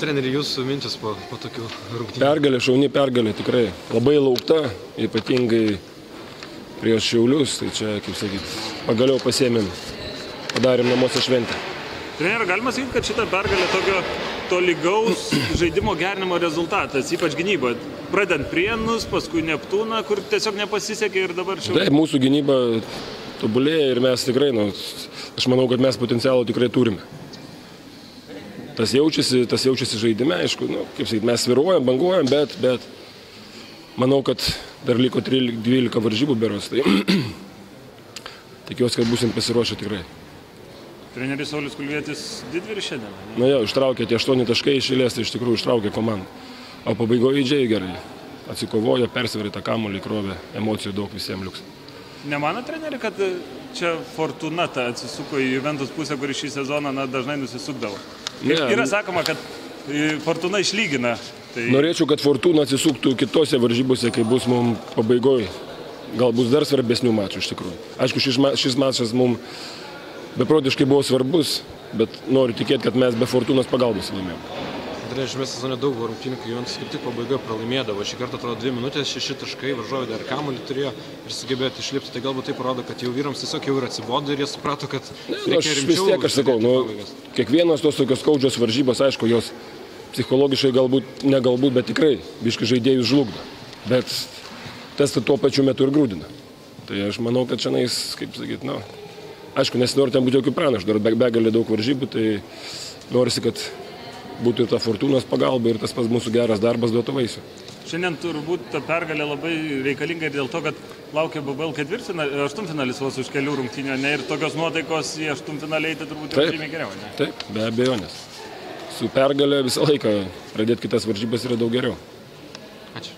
treneri, jūsų mintis po tokių rungtynių? Pergalė, šauni pergalė, tikrai. Labai laukta, ypatingai prieš Šiaulius. Tai čia, kaip sakyt, pagaliau pasiėmėm, padarėm namuose šventę. Treneri, galima sakyti, kad šita pergalė tokio tolygaus žaidimo gerinimo rezultatas, ypač gynyboje. Pradedant Prienus, paskui Neptūną, kur tiesiog nepasisekė ir dabar Šiauliai. Taip, mūsų gynyba tobulėja ir mes tikrai, aš manau, kad mes potencialą tikrai turime. Tas jaučiasi žaidime, aišku, kaip sakyt, mes sviruojam, banguojam, bet manau, kad dar liko 12 varžybų beros, tai tikiuosi, kad būsim pasiruošę tikrai. Treneris Saulius Kulvietis didvyrį šiandien? Na jo, ištraukė tie 8 taškai iš eilės, tai iš tikrųjų ištraukė komandą. O pabaigoje Idžiai gerai atsikovojo, persverė tą kamuolį, krovė, emocijų daug visiems liuks. Nemano treneri, kad čia Fortuna atsisuko į Juventus pusę, kuri šį sezoną dažnai nusisukdavo? Yra sakoma, kad Fortuna išlygina. Tai... Norėčiau, kad Fortuna atsisuktų kitose varžybose, kai bus mums pabaigoje. Gal bus dar svarbesnių mačų iš tikrųjų. Aišku, šis mačas mums beprotiškai buvo svarbus, bet noriu tikėti, kad mes be Fortunos pagalbos laimėjome. Andrėjai, šiame sezone daug rungtynių, kai Juventus kaip tik pabaigoje pralaimėdavo. Šį kartą atrodo 2 minutės, 6 taškai, varžovai dar kamuolį turėjo ir sugebėjo išlipti. Tai galbūt tai parodo, kad jau vyrams tiesiog jau ir atsibodo ir jie suprato, kad reikia rimčiau. Vis tiek aš sakau, kiekvienos tos tokios skaudžios varžybos, aišku, jos psichologiškai galbūt, bet tikrai biškai žaidėjus žlugdo. Bet tas tuo pačiu metu ir grūdina. Tai aš manau, kad šiandien, kaip sakyti, aišku, nesinori ten būti jokių pranašų, dar begalė daug varžybų, tai norisi, kad būtų ir ta Fortunos pagalba ir tas pats mūsų geras darbas duotų vaisių. Šiandien turbūt ta pergalė labai reikalinga ir dėl to, kad laukia BBL aštuntfinalis vos už kelių rungtynių, ir tokios nuotaikos į aštuntfinalį eiti turbūt ir žymiai geriau. Ne? Taip, be abejonės. Su pergalė visą laiką pradėti kitas varžybas yra daug geriau. Ačiū.